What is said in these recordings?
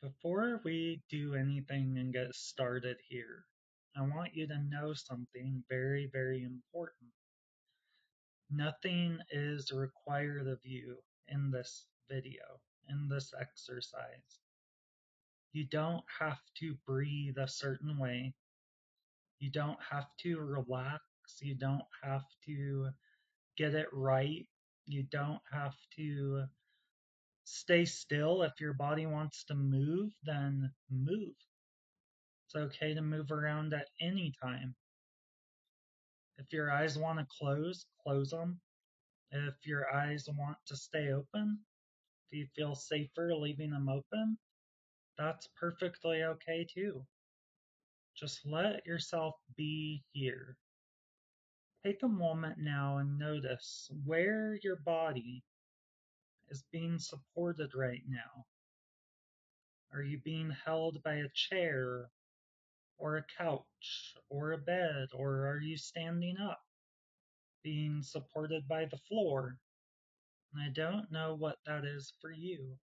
Before we do anything and get started here, I want you to know something very, very important. Nothing is required of you in this video, in this exercise. You don't have to breathe a certain way. You don't have to relax. You don't have to get it right. You don't have to stay still. If your body wants to move, then move. It's okay to move around at any time. If your eyes want to close, close them. If your eyes want to stay open, if you feel safer leaving them open, that's perfectly okay too. Just let yourself be here. Take a moment now and notice where your body is being supported right now. Are you being held by a chair or a couch or a bed, or are you standing up, being supported by the floor? And I don't know what that is for you.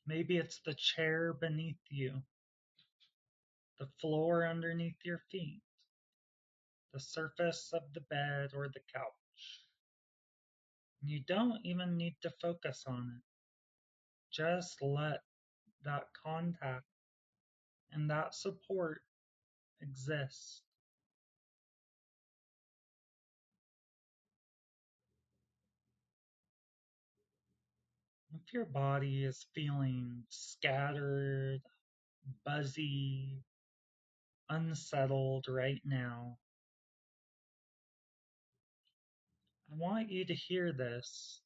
Maybe it's the chair beneath you, the floor underneath your feet, the surface of the bed or the couch. And you don't even need to focus on it. Just let that contact and that support exist. If your body is feeling scattered, buzzy, unsettled right now, I want you to hear this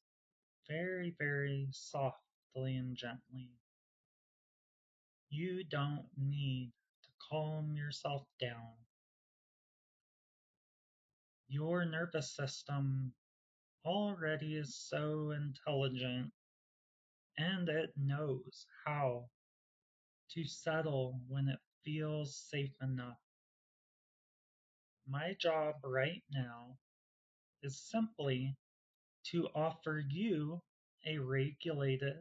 very, very softly and gently. You don't need to calm yourself down. Your nervous system already is so intelligent and it knows how to settle when it feels safe enough. My job right now is simply to offer you a regulated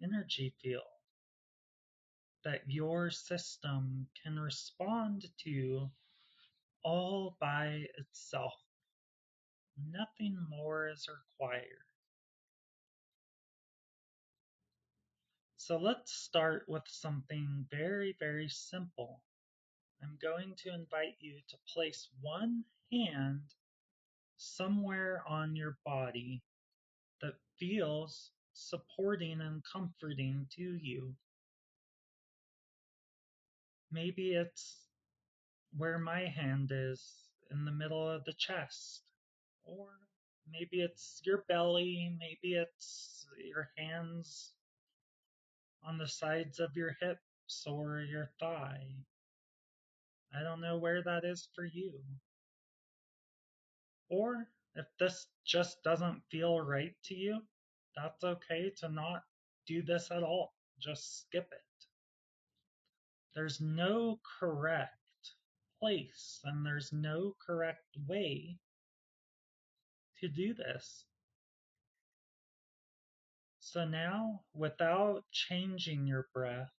energy field that your system can respond to all by itself. Nothing more is required. So let's start with something very, very simple. I'm going to invite you to place one hand somewhere on your body that feels supporting and comforting to you. Maybe it's where my hand is in the middle of the chest, or maybe it's your belly, maybe it's your hands on the sides of your hips or your thigh. I don't know where that is for you. Or if this just doesn't feel right to you, that's okay to not do this at all. Just skip it. There's no correct place and there's no correct way to do this. So now, without changing your breath,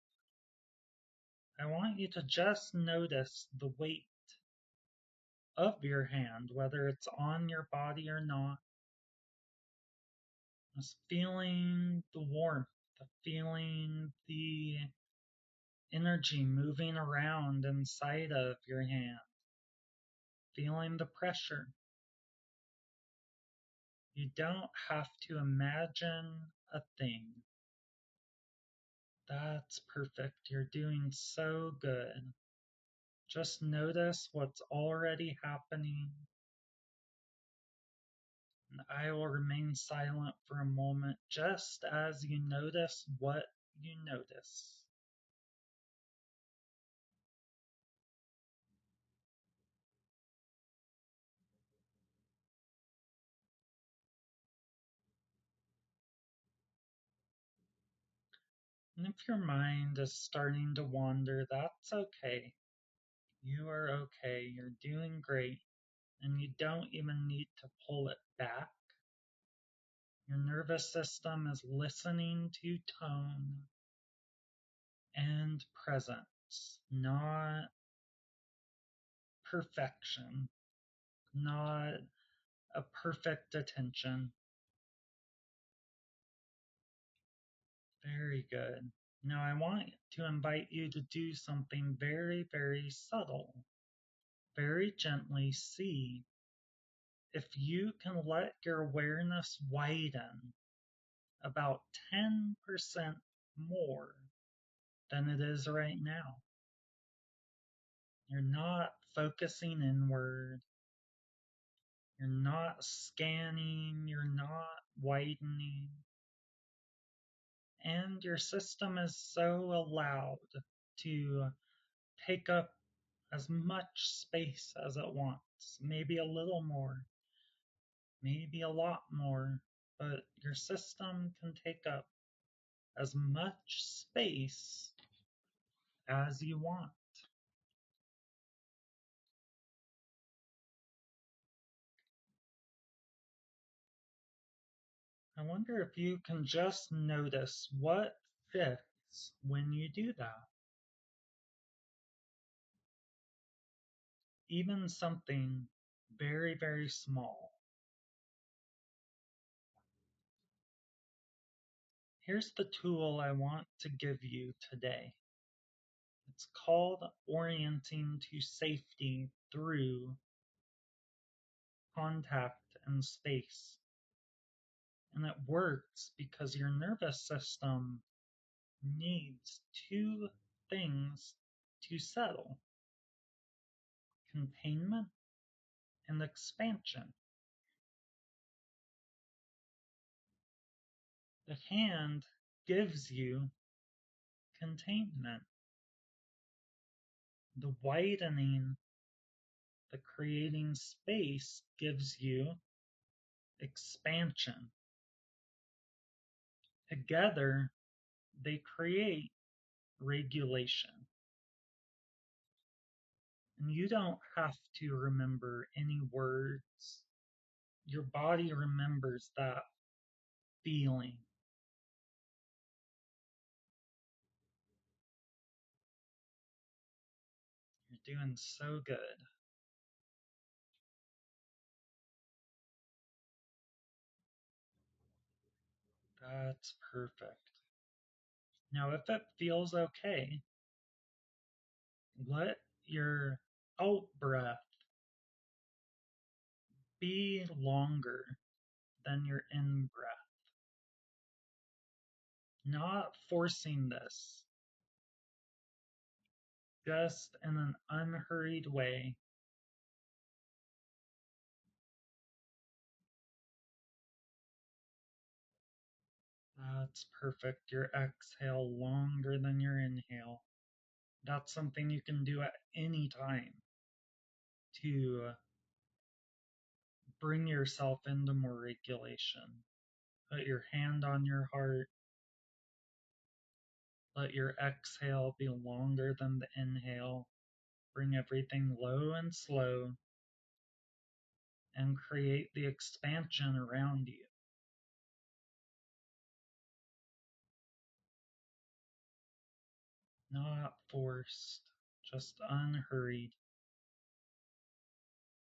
I want you to just notice the weight of your hand, whether it's on your body or not. Just feeling the warmth, feeling the energy moving around inside of your hand, feeling the pressure. You don't have to imagine a thing. That's perfect. You're doing so good. Just notice what's already happening. And I will remain silent for a moment just as you notice what you notice. And if your mind is starting to wander, that's okay. You are okay. You're doing great. And you don't even need to pull it back. Your nervous system is listening to tone. and presence, not perfection, not a perfect attention. Very good. Now I want to invite you to do something very, very subtle. Very gently see if you can let your awareness widen about 10% more than it is right now. You're not focusing inward. You're not scanning. You're not widening. And your system is so allowed to take up as much space as it wants, maybe a little more, maybe a lot more, but your system can take up as much space as you want. I wonder if you can just notice what shifts when you do that. Even something very, very small. Here's the tool I want to give you today. It's called orienting to safety through contact and space. And it works because your nervous system needs two things to settle: containment and expansion. The hand gives you containment. The widening, the creating space gives you expansion. Together, they create regulation. And you don't have to remember any words. Your body remembers that feeling. You're doing so good. That's perfect. Now, if it feels okay, let your out breath be longer than your in breath. Not forcing this, just in an unhurried way. That's perfect. Your exhale longer than your inhale. That's something you can do at any time to bring yourself into more regulation. Put your hand on your heart. Let your exhale be longer than the inhale. Bring everything low and slow and create the expansion around you. Not forced, just unhurried.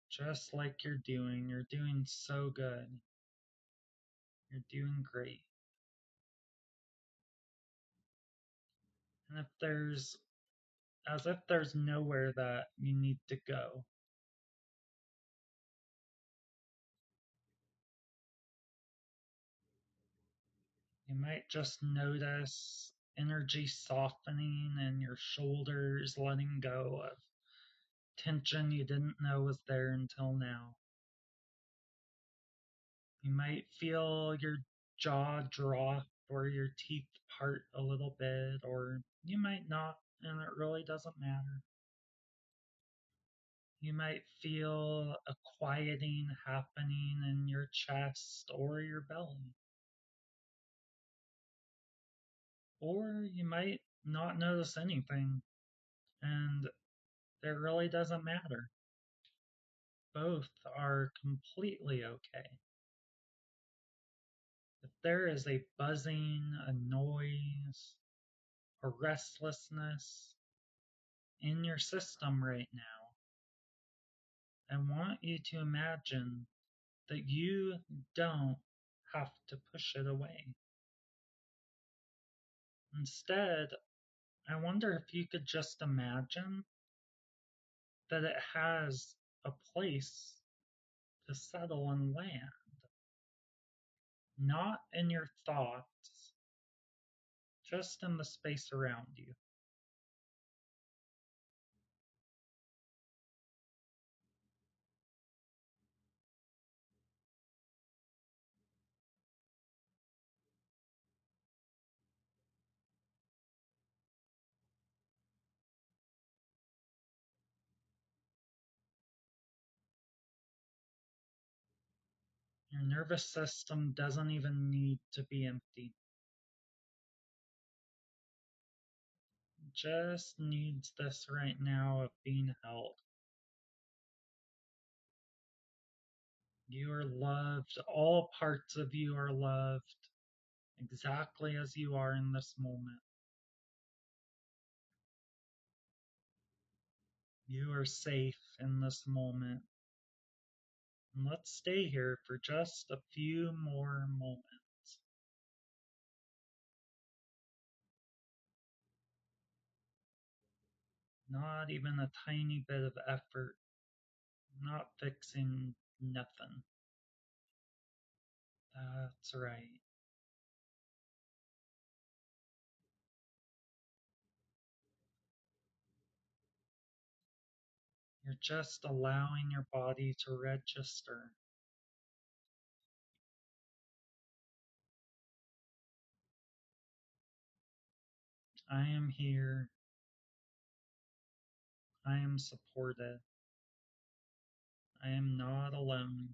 Just like you're doing. You're doing so good. You're doing great. And as if there's nowhere that you need to go, you might just notice energy softening in your shoulders, letting go of tension you didn't know was there until now. You might feel your jaw drop or your teeth part a little bit, or you might not, and it really doesn't matter. You might feel a quieting happening in your chest or your belly. Or you might not notice anything, and it really doesn't matter. Both are completely okay. If there is a buzzing, a noise, a restlessness in your system right now, I want you to imagine that you don't have to push it away. Instead, I wonder if you could just imagine that it has a place to settle and land, not in your thoughts, just in the space around you. Your nervous system doesn't even need to be empty. It just needs this right now of being held. You are loved. All parts of you are loved exactly as you are in this moment. You are safe in this moment. And let's stay here for just a few more moments. Not even a tiny bit of effort. Not fixing nothing. That's right. You're just allowing your body to register. I am here. I am supported. I am not alone.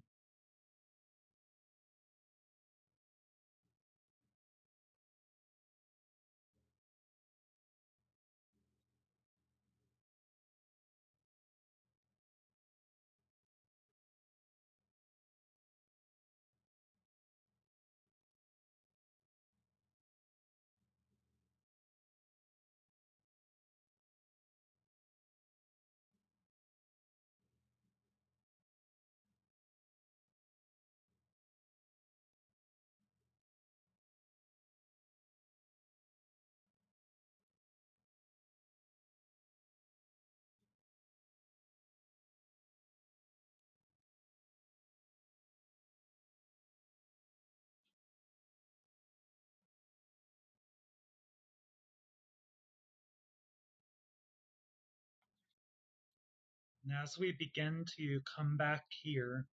And as we begin to come back here,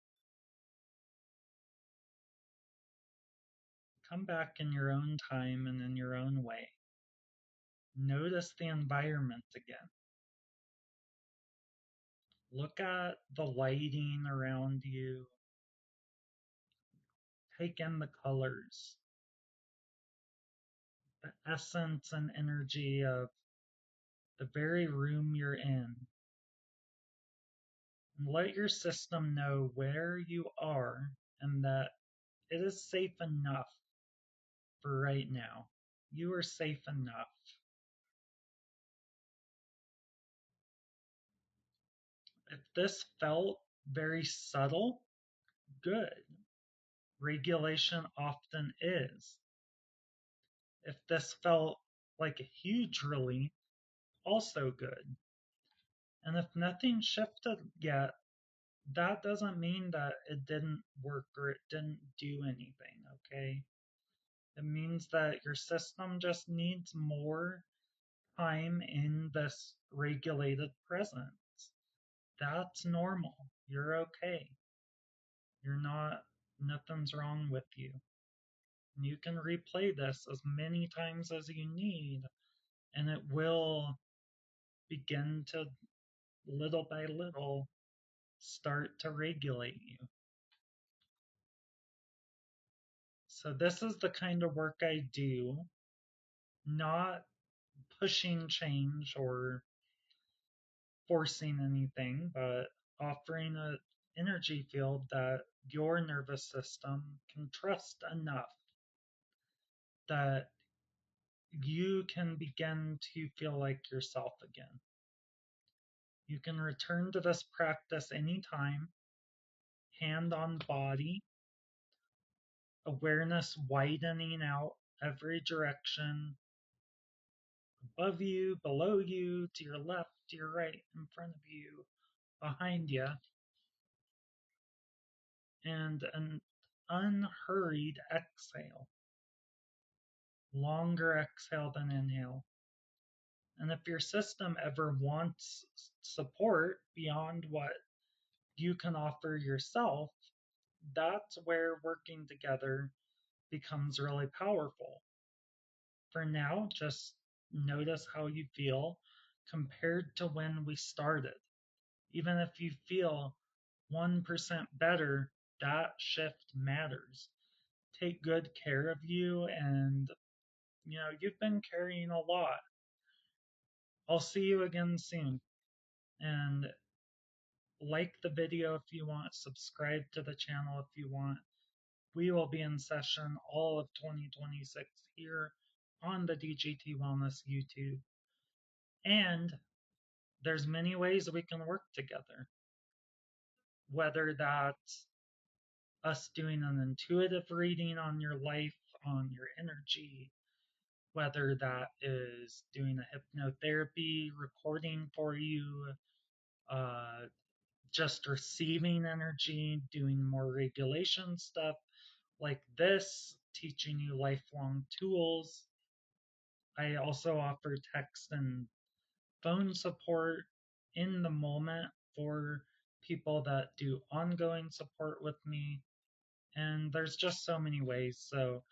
come back in your own time and in your own way. Notice the environment again. Look at the lighting around you. Take in the colors, the essence and energy of the very room you're in. And let your system know where you are and that it is safe enough for right now. You are safe enough. If this felt very subtle, good. Regulation often is. If this felt like a huge relief, also good. And if nothing shifted yet, that doesn't mean that it didn't work or it didn't do anything, okay? It means that your system just needs more time in this regulated presence. That's normal. You're okay. You're not, nothing's wrong with you. You can replay this as many times as you need, and it will begin to, little by little, start to regulate you. So, this is the kind of work I do, not pushing change or forcing anything, but offering an energy field that your nervous system can trust enough that you can begin to feel like yourself again. You can return to this practice anytime, hand on body, awareness widening out every direction, above you, below you, to your left, to your right, in front of you, behind you, and an unhurried exhale, longer exhale than inhale. And if your system ever wants support beyond what you can offer yourself, that's where working together becomes really powerful. For now, just notice how you feel compared to when we started. Even if you feel 1% better, that shift matters. Take good care of you, and you've been carrying a lot. I'll see you again soon. And like the video if you want, subscribe to the channel if you want. We will be in session all of 2026 here on the DGT Wellness YouTube. And there's many ways we can work together, whether that's us doing an intuitive reading on your life, on your energy, whether that is doing a hypnotherapy recording for you, uh, just receiving energy, doing more regulation stuff like this, teaching you lifelong tools. I also offer text and phone support in the moment for people that do ongoing support with me. And there's just so many ways. So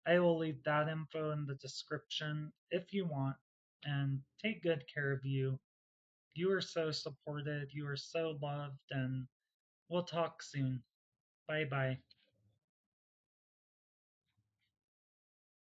I will leave that info in the description if you want. And take good care of you. You are so supported. You are so loved. And we'll talk soon. Bye bye.